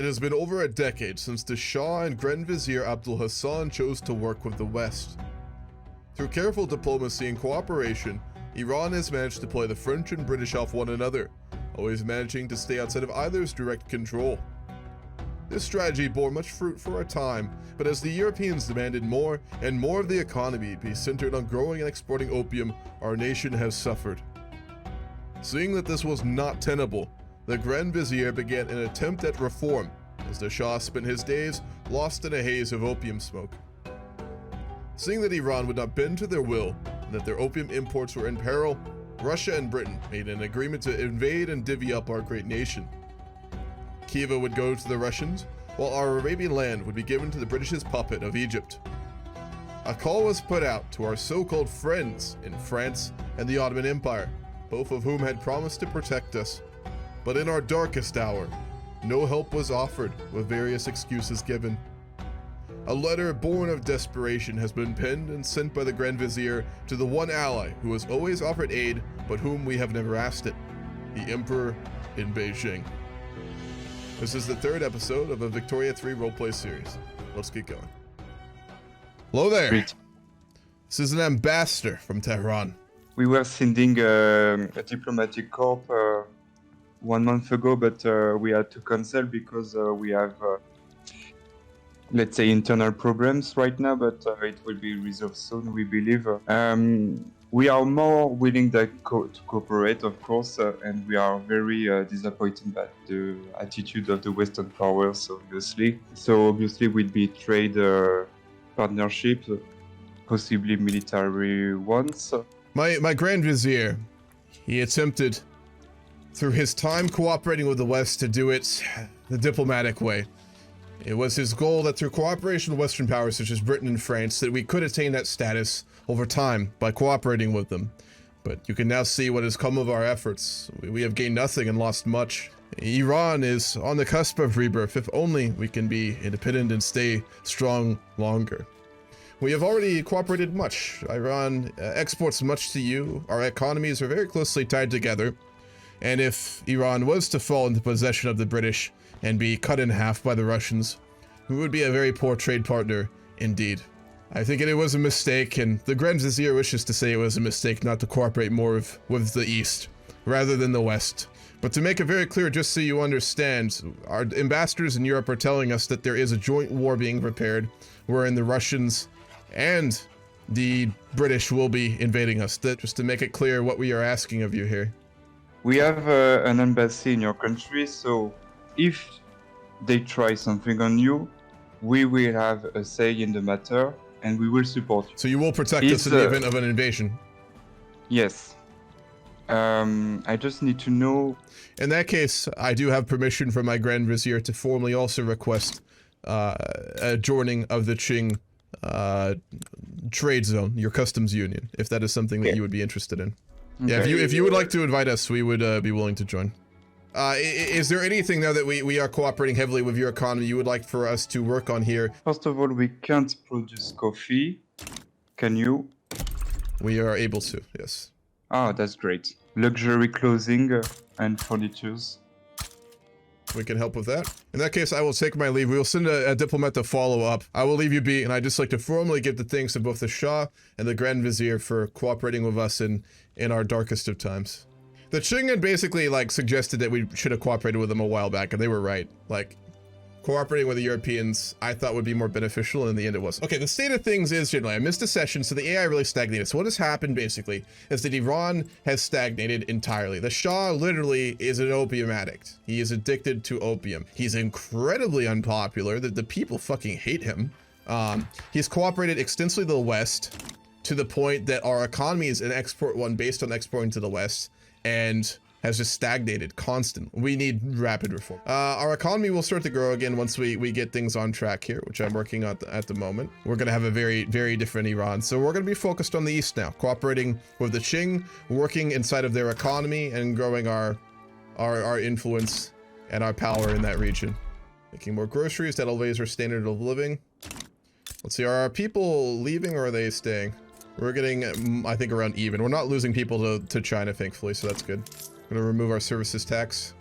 It has been over a decade since the Shah and Grand Vizier Abdul Hassan chose to work with the West. Through careful diplomacy and cooperation, Iran has managed to play the French and British off one another, always managing to stay outside of either's direct control. This strategy bore much fruit for a time, but as the Europeans demanded more and more of the economy be centered on growing and exporting opium, our nation has suffered. Seeing that this was not tenable, the Grand Vizier began an attempt at reform, as the Shah spent his days lost in a haze of opium smoke. Seeing that Iran would not bend to their will, and that their opium imports were in peril, Russia and Britain made an agreement to invade and divvy up our great nation. Khiva would go to the Russians, while our Arabian land would be given to the British's puppet of Egypt. A call was put out to our so-called friends in France and the Ottoman Empire, both of whom had promised to protect us. But in our darkest hour, no help was offered, with various excuses given. A letter born of desperation has been penned and sent by the Grand Vizier to the one ally who has always offered aid, but whom we have never asked it, the Emperor in Beijing. This is the third episode of a Victoria 3 roleplay series. Let's get going. Hello there. Great. This is an ambassador from Tehran. We were sending a diplomatic corps 1 month ago, but we had to cancel because we have, let's say, internal problems right now, but it will be resolved soon, we believe. We are more willing to cooperate, of course, and we are very disappointed by the attitude of the Western powers, obviously. So obviously we'll be trade partnerships, possibly military ones. My Grand Vizier, he attempted, through his time cooperating with the West, to do it the diplomatic way. It was his goal that through cooperation with Western powers such as Britain and France, that we could attain that status over time by cooperating with them. But you can now see what has come of our efforts. We have gained nothing and lost much. Iran is on the cusp of rebirth, if only we can be independent and stay strong longer. We have already cooperated much. Iran exports much to you. Our economies are very closely tied together. And if Iran was to fall into possession of the British and be cut in half by the Russians, we would be a very poor trade partner indeed. I think it was a mistake, and the Grand Vizier wishes to say it was a mistake not to cooperate more with the East, rather than the West. But to make it very clear, just so you understand, our ambassadors in Europe are telling us that there is a joint war being prepared, wherein the Russians and the British will be invading us. Just to make it clear what we are asking of you here. We have an embassy in your country, so if they try something on you, we will have a say in the matter, and we will support you. So you will protect us in the event of an invasion? Yes. I just need to know... In that case, I do have permission from my Grand Vizier to formally also request a joining of the Qing trade zone, your customs union, if that is something that you would be interested in. Okay. Yeah, if you would like to invite us, we would be willing to join. Is there anything now that we are cooperating heavily with your economy you would like for us to work on here? First of all, we can't produce coffee. Can you? We are able to, yes. Ah, that's great. Luxury clothing and furnitures. We can help with that. In that case, I will take my leave. We will send a diplomat to follow up. I will leave you be, and I'd just like to formally give the thanks to both the Shah and the Grand Vizier for cooperating with us in our darkest of times. The Qing had basically, like, suggested that we should have cooperated with them a while back, and they were right. Like, cooperating with the Europeans, I thought would be more beneficial, and in the end it was. Okay, the state of things is, generally, I missed a session, so the AI really stagnated. So what has happened, basically, is that Iran has stagnated entirely. The Shah literally is an opium addict. He is addicted to opium. He's incredibly unpopular. The people fucking hate him. He's cooperated extensively with the West, to the point that our economy is an export one based on exporting to the West, and has just stagnated constantly. We need rapid reform. Our economy will start to grow again once we get things on track here, which I'm working on at the moment. We're gonna have a very, very different Iran. So we're gonna be focused on the East now, cooperating with the Qing, working inside of their economy and growing our influence and our power in that region. Making more groceries, that elevates our standard of living. Let's see, are our people leaving or are they staying? We're getting, I think, around even. We're not losing people to China, thankfully, so that's good. We're gonna remove our services tax.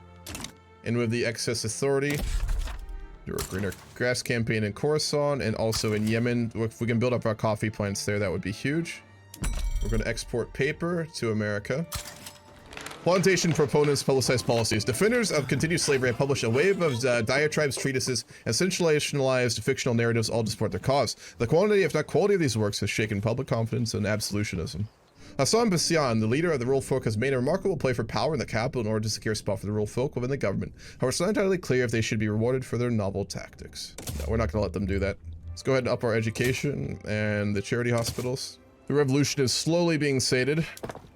And with the excess authority, Do a greener grass campaign in Khorasan and also in Yemen. If we can build up our coffee plants there, that would be huge. We're going to export paper to America. Plantation proponents publicize policies. Defenders of continued slavery have published a wave of diatribes, treatises, and sensationalized fictional narratives, all to support their cause. The quantity, if not quality, of these works has shaken public confidence in absolutionism. Hassan Bassian, the leader of the rural folk, has made a remarkable play for power in the capital in order to secure a spot for the rural folk within the government. However, it's not entirely clear if they should be rewarded for their novel tactics. No, we're not going to let them do that. Let's go ahead and up our education and the charity hospitals. The revolution is slowly being sated.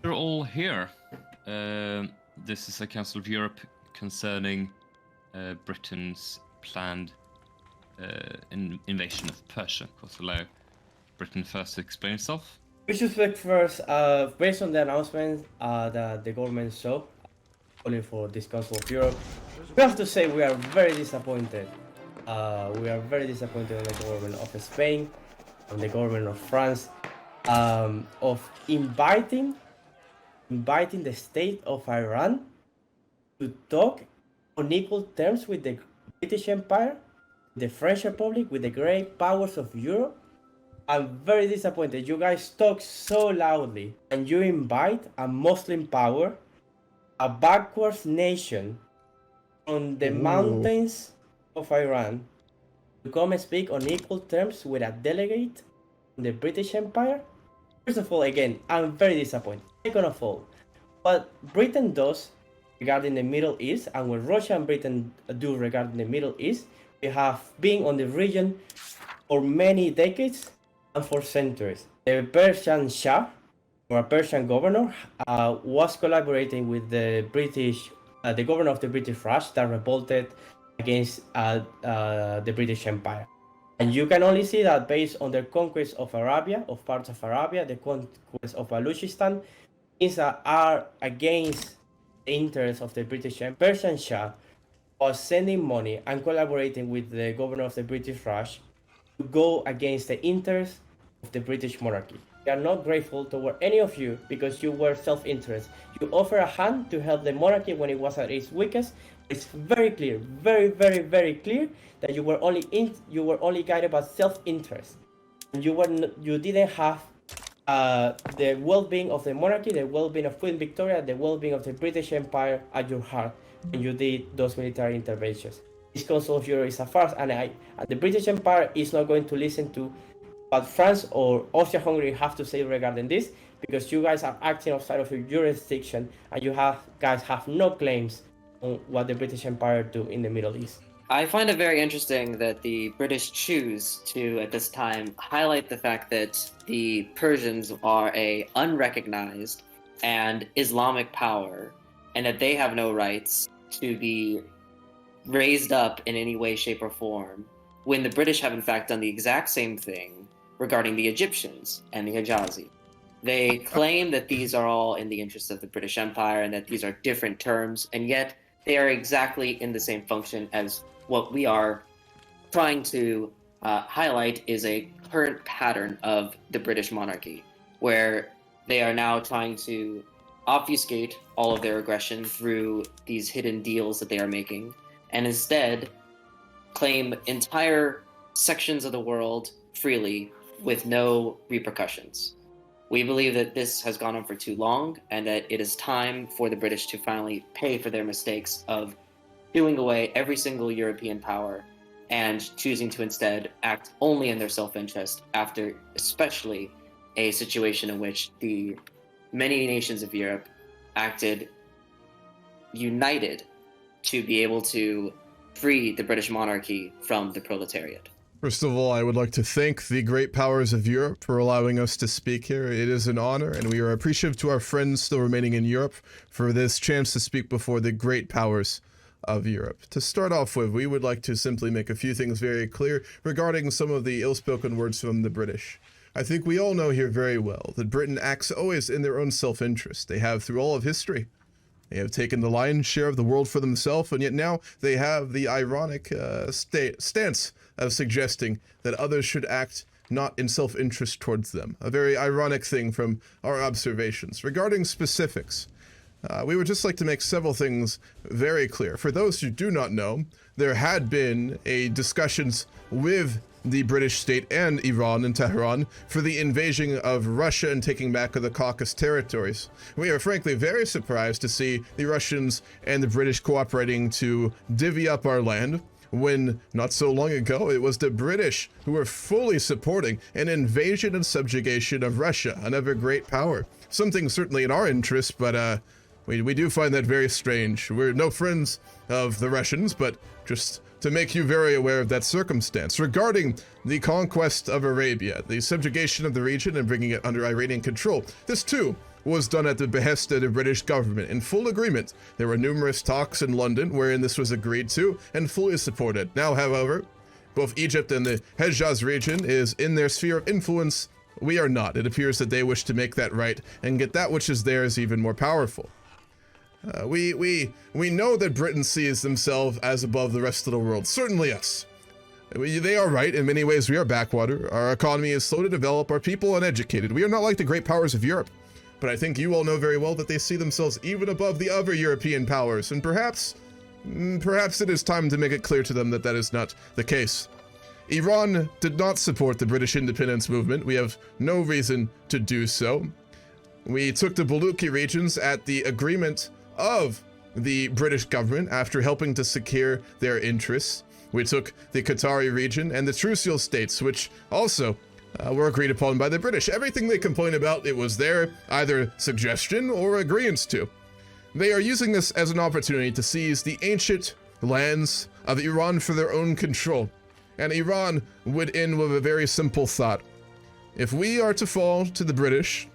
They're all here. This is a Council of Europe concerning Britain's planned invasion of Persia. Of course, allow Britain first to explain itself. We should speak first, based on the announcement that the government saw, calling for this Council of Europe, we have to say we are very disappointed. We are very disappointed in the government of Spain, on the government of France, of inviting the state of Iran to talk on equal terms with the British Empire, the French Republic, with the great powers of Europe. I'm very disappointed. You guys talk so loudly and you invite a Muslim power, a backwards nation on the mountains of Iran to come and speak on equal terms with a delegate from the British Empire. First of all, again, I'm very disappointed. Second of all, what Britain does regarding the Middle East and what Russia and Britain do regarding the Middle East, we have been on the region for many decades and for centuries. The Persian Shah, or a Persian governor, was collaborating with the British, the governor of the British Raj that revolted against the British Empire. And you can only see that based on their conquest of Arabia, of parts of Arabia, the conquest of Baluchistan, things that are against the interests of the British Empire. Persian Shah was sending money and collaborating with the governor of the British Raj to go against the interests of the British monarchy. We are not grateful toward any of you because you were self-interest. You offer a hand to help the monarchy when it was at its weakest. It's very clear, very, very, very clear that you were only guided by self-interest. You didn't have the well-being of the monarchy, the well-being of Queen Victoria, the well-being of the British Empire at your heart when you did those military interventions. This Council of Europe is a farce, and the British Empire is not going to listen to what France or Austria-Hungary have to say regarding this, because you guys are acting outside of your jurisdiction, and you guys have no claims on what the British Empire do in the Middle East. I find it very interesting that the British choose to, at this time, highlight the fact that the Persians are a unrecognized and Islamic power, and that they have no rights to be raised up in any way, shape, or form, when the British have in fact done the exact same thing regarding the Egyptians and the Hijazi. They claim that these are all in the interest of the British Empire and that these are different terms, and yet they are exactly in the same function as what we are trying to highlight is a current pattern of the British monarchy, where they are now trying to obfuscate all of their aggression through these hidden deals that they are making, and instead claim entire sections of the world freely with no repercussions. We believe that this has gone on for too long, and that it is time for the British to finally pay for their mistakes of doing away every single European power and choosing to instead act only in their self-interest after especially a situation in which the many nations of Europe acted united to be able to free the British monarchy from the proletariat. First of all, I would like to thank the great powers of Europe for allowing us to speak here. It is an honor, and we are appreciative to our friends still remaining in Europe for this chance to speak before the great powers of Europe. To start off with, we would like to simply make a few things very clear regarding some of the ill-spoken words from the British. I think we all know here very well that Britain acts always in their own self-interest. They have through all of history. They have taken the lion's share of the world for themselves, and yet now they have the ironic stance of suggesting that others should act not in self-interest towards them. A very ironic thing from our observations. Regarding specifics, we would just like to make several things very clear. For those who do not know, there had been discussions with the British state and Iran and Tehran for the invasion of Russia and taking back of the Caucasus territories. We are frankly very surprised to see the Russians and the British cooperating to divvy up our land, when not so long ago it was the British who were fully supporting an invasion and subjugation of Russia, another great power. Something certainly in our interest, but we do find that very strange. We're no friends of the Russians, but just to make you very aware of that circumstance. Regarding the conquest of Arabia, the subjugation of the region and bringing it under Iranian control, this too was done at the behest of the British government in full agreement. There were numerous talks in London wherein this was agreed to and fully supported. Now, however, both Egypt and the Hejaz region is in their sphere of influence. We are not. It appears that they wish to make that right and get that which is theirs even more powerful. We know that Britain sees themselves as above the rest of the world. Certainly us. They are right. In many ways, we are backwater. Our economy is slow to develop. Our people uneducated. We are not like the great powers of Europe. But I think you all know very well that they see themselves even above the other European powers. And perhaps it is time to make it clear to them that that is not the case. Iran did not support the British independence movement. We have no reason to do so. We took the Baluchi regions at the agreement of the British government after helping to secure their interests. We took the Qatari region and the Trucial states, which also were agreed upon by the British. Everything they complain about, it was their either suggestion or agreement to. They are using this as an opportunity to seize the ancient lands of Iran for their own control. And Iran would end with a very simple thought. If we are to fall to the British,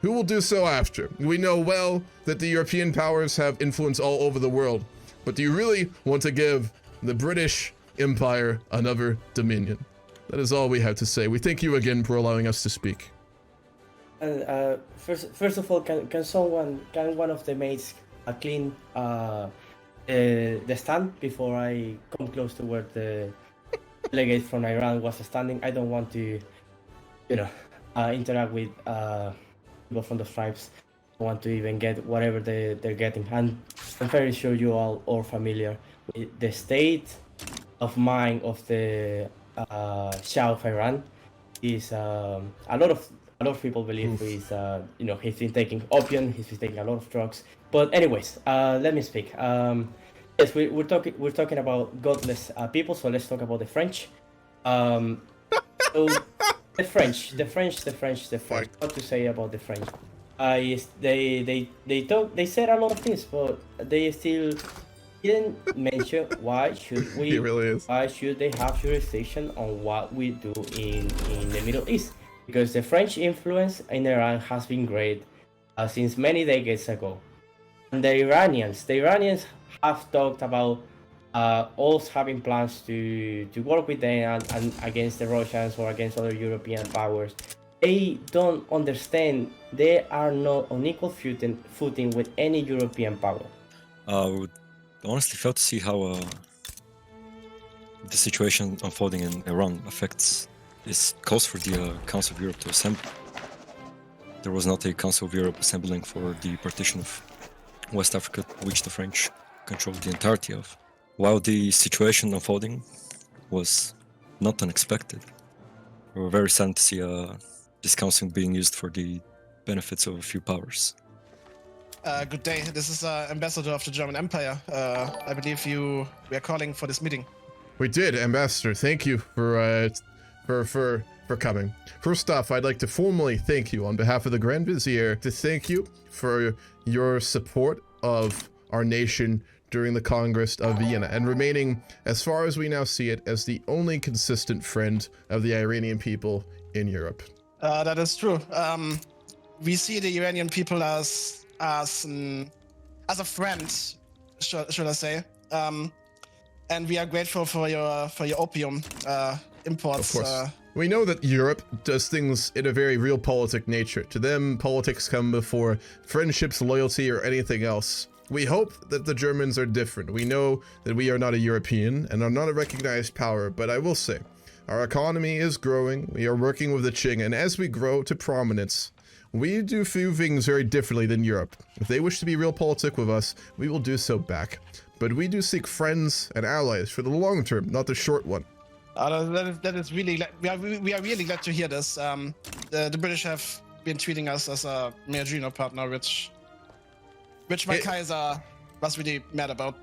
who will do so after? We know well that the European powers have influence all over the world, but do you really want to give the British Empire another dominion? That is all we have to say. We thank you again for allowing us to speak. First of all, can one of the mates clean the stand before I come close to where the delegate from Iran was standing? I don't want to, interact with people from the tribes. I want to even get whatever they're getting. And I'm very sure you all are familiar with the state of mind of the Shah of Iran. Is a lot of people believe he's been taking opium, he's been taking a lot of drugs. But anyways, let me speak. Yes, we're talking about godless people, so let's talk about the French. So the French. What to say about the French? They said a lot of things, but they still didn't mention why should we? Why should they have jurisdiction on what we do in the Middle East? Because the French influence in Iran has been great since many decades ago, and the Iranians have talked about also having plans to work with them and against the Russians or against other European powers. They don't understand they are not on equal footing with any European power. Would honestly fail to see how the situation unfolding in Iran affects this calls for the Council of Europe to assemble. There was not a Council of Europe assembling for the partition of West Africa, which the French controlled the entirety of. While the situation unfolding was not unexpected, we were very saddened to see this council being used for the benefits of a few powers. Good day. This is Ambassador of the German Empire. I believe we are calling for this meeting. We did, Ambassador. Thank you for coming. First off, I'd like to formally thank you on behalf of the Grand Vizier to thank you for your support of our nation during the Congress of Vienna and remaining, as far as we now see it, as the only consistent friend of the Iranian people in Europe. That is true. We see the Iranian people as a friend, should I say? And we are grateful for your opium imports. Of course. We know that Europe does things in a very realpolitik nature. To them, politics come before friendships, loyalty, or anything else. We hope that the Germans are different. We know that we are not a European and are not a recognized power, but I will say, our economy is growing, we are working with the Qing, and as we grow to prominence, we do few things very differently than Europe. If they wish to be realpolitik with us, we will do so back. but we do seek friends and allies for the long term, not the short one. That is really. We are really glad to hear this. The British have been treating us as a Mergino partner, which my Kaiser was really mad about.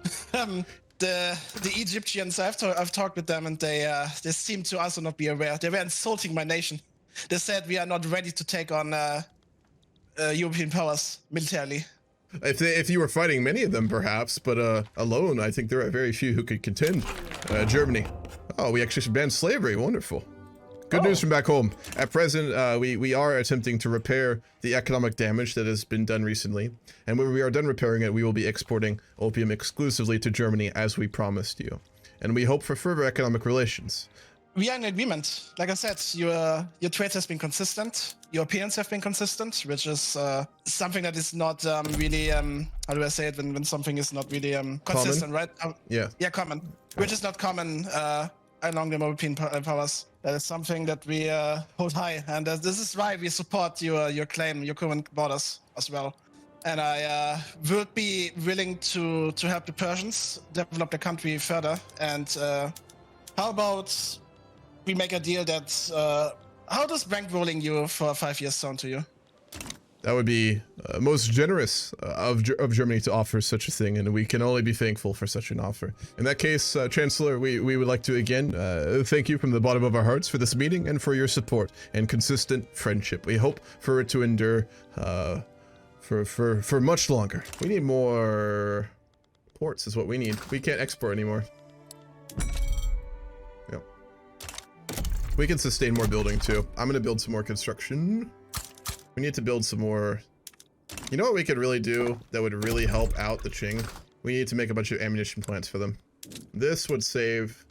The Egyptians, I've talked with them, and they seem to also not be aware. They were insulting my nation. They said we are not ready to take on European powers militarily. If you were fighting many of them, perhaps, but alone, I think there are very few who could contend. Germany. Oh, we actually banned slavery. Wonderful. Good news from back home. At present, we are attempting to repair the economic damage that has been done recently. And when we are done repairing it, we will be exporting opium exclusively to Germany as we promised you. And we hope for further economic relations. We are in agreement. Like I said, your trade has been consistent. Your appearance have been consistent, which is something that is not really, how do I say it, when something is not really consistent, common? right? Yeah, common. Which is not common along the European powers. That is something that we hold high, and this is why we support your claim, your current borders as well. And I would be willing to help the Persians develop the country further. And how about we make a deal that how does bankrolling you for 5 years sound to you? that would be most generous of Germany to offer such a thing, and we can only be thankful for such an offer. In that case, Chancellor, we would like to again thank you from the bottom of our hearts for this meeting and for your support and consistent friendship. We hope for it to endure for much longer. We need more ports is what we need. We can't export anymore. Yep. We can sustain more building too. I'm gonna build some more construction. We need to build some more. You know what we could really do that would really help out the Qing? We need to make a bunch of ammunition plants for them. This would save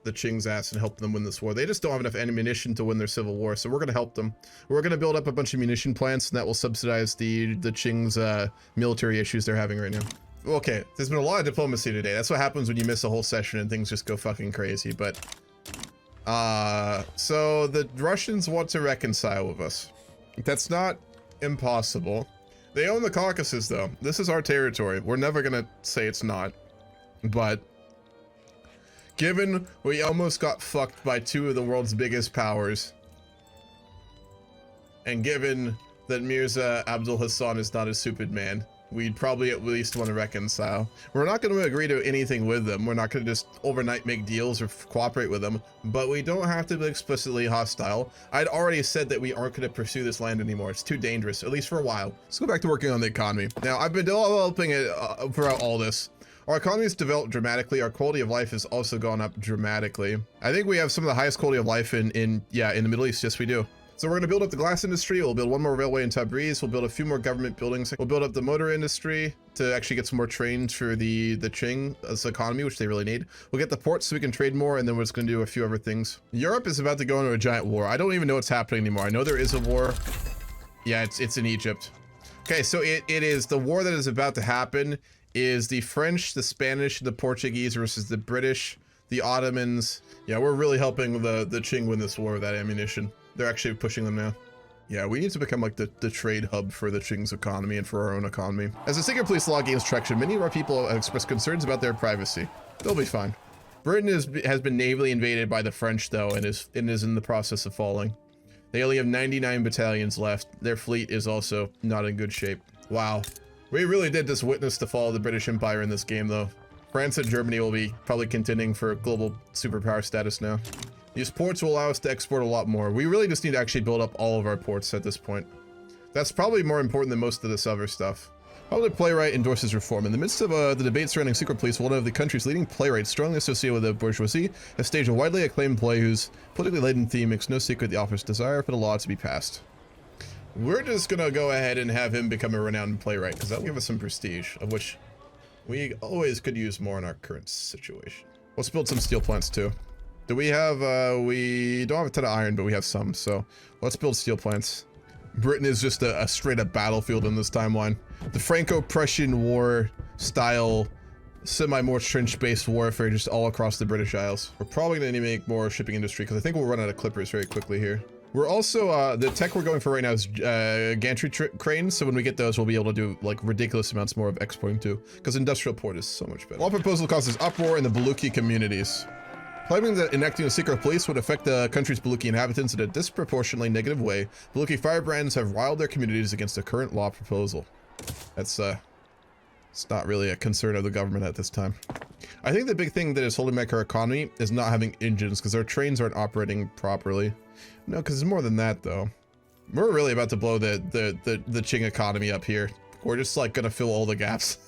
the Qing's ass and help them win this war. They just don't have enough ammunition to win their civil war, so we're gonna help them. We're gonna build up a bunch of munition plants, and that will subsidize the Qing's military issues they're having right now. Okay, there's been a lot of diplomacy today. That's what happens when you miss a whole session and things just go fucking crazy, but... so the Russians want to reconcile with us. That's not impossible. They own the Caucasus, though. This is our territory. We're never gonna say it's not. But given we almost got fucked by two of the world's biggest powers, and given that Mirza Abdul Hassan is not a stupid man, we'd probably at least want to reconcile. We're not going to agree to anything with them. We're not going to just overnight make deals or cooperate with them, but we don't have to be explicitly hostile. I'd already said that we aren't going to pursue this land anymore. It's too dangerous, at least for a while. Let's go back to working on the economy. Now, I've been developing it throughout all this. Our economy has developed dramatically. Our quality of life has also gone up dramatically. I think we have some of the highest quality of life in the Middle East. Yes, we do. So we're going to build up the glass industry. We'll build one more railway in Tabriz. We'll build a few more government buildings. We'll build up the motor industry to actually get some more trains for the Qing's economy, which they really need. We'll get the ports so we can trade more, and then we're just going to do a few other things. Europe is about to go into a giant war. I don't even know what's happening anymore. I know there is a war. Yeah, it's in Egypt. Okay, so it is the war that is about to happen is the French, the Spanish, the Portuguese versus the British, the Ottomans. Yeah, we're really helping the Qing win this war with that ammunition. They're actually pushing them now. Yeah, we need to become like the trade hub for the Qing's economy and for our own economy. As the secret police law gains traction, many of our people have expressed concerns about their privacy. They'll be fine. Britain has been navally invaded by the French, though, and is in the process of falling. They only have 99 battalions left. Their fleet is also not in good shape. Wow. We really did just witness the fall of the British Empire in this game, though. France and Germany will be probably contending for global superpower status now. These ports will allow us to export a lot more. We really just need to actually build up all of our ports at this point. That's probably more important than most of this other stuff. Public playwright endorses reform. In the midst of the debate surrounding secret police, one of the country's leading playwrights, strongly associated with the bourgeoisie, has staged a widely acclaimed play whose politically laden theme makes no secret the author's desire for the law to be passed. We're just gonna go ahead and have him become a renowned playwright, because that'll give us some prestige, of which we always could use more in our current situation. Let's build some steel plants too. Do we have, we don't have a ton of iron, but we have some, so let's build steel plants. Britain is just a straight up battlefield in this timeline. The Franco-Prussian War style, semi-more trench-based warfare just all across the British Isles. We're probably gonna need to make more shipping industry, because I think we'll run out of clippers very quickly here. We're also, the tech we're going for right now is gantry cranes, so when we get those, we'll be able to do, like, ridiculous amounts more of exporting too, because industrial port is so much better. Law proposal causes uproar in the Baluchi communities. Claiming that enacting a secret police would affect the country's Baluchi inhabitants in a disproportionately negative way, Baluchi firebrands have riled their communities against the current law proposal. That's, it's not really a concern of the government at this time. I think the big thing that is holding back our economy is not having engines, because our trains aren't operating properly. No, because it's more than that, though. We're really about to blow the Qing economy up here. We're just, like, gonna fill all the gaps.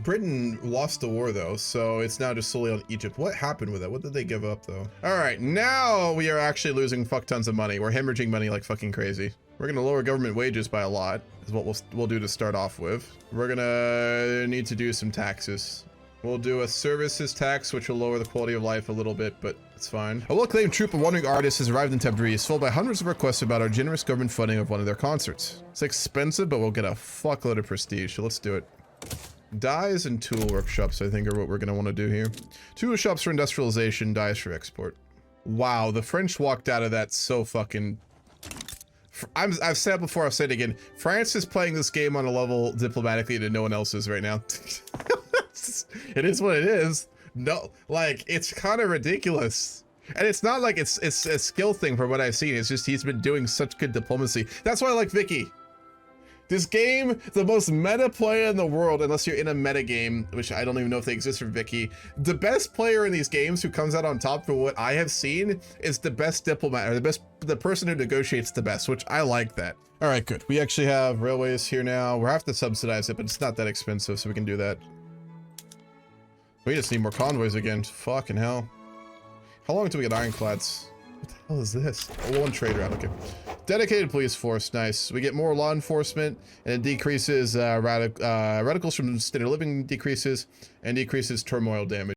Britain lost the war, though, so it's now just solely on Egypt. What happened with it? What did they give up, though? All right, now we are actually losing fuck tons of money. We're hemorrhaging money like fucking crazy. We're gonna lower government wages by a lot, is what we'll do to start off with. We're gonna need to do some taxes. We'll do a services tax, which will lower the quality of life a little bit, but it's fine. A well-acclaimed troupe of wandering artists has arrived in Tabriz, followed by hundreds of requests about our generous government funding of one of their concerts. It's expensive, but we'll get a fuckload of prestige, so let's do it. Dyes and tool workshops, I think, are what we're gonna want to do here. Tool shops for industrialization, dyes for export. Wow, the French walked out of that so fucking... I've said it before, I'll say it again. France is playing this game on a level diplomatically that no one else is right now. It is what it is. No, like, it's kind of ridiculous. And it's not like it's a skill thing from what I've seen. It's just he's been doing such good diplomacy. That's why I like Vicky. This game, the most meta player in the world, unless you're in a meta game, which I don't even know if they exist for Vicky. The best player in these games who comes out on top for what I have seen is the best diplomat, or the person who negotiates the best, which I like that. All right, good. We actually have railways here now. We'll have to subsidize it, but it's not that expensive, so we can do that. We just need more convoys again. Fucking hell. How long until we get ironclads? What the hell is this? Oh, one trader out, okay. Dedicated police force, nice. We get more law enforcement, and it decreases radicals from standard living decreases, and decreases turmoil damage.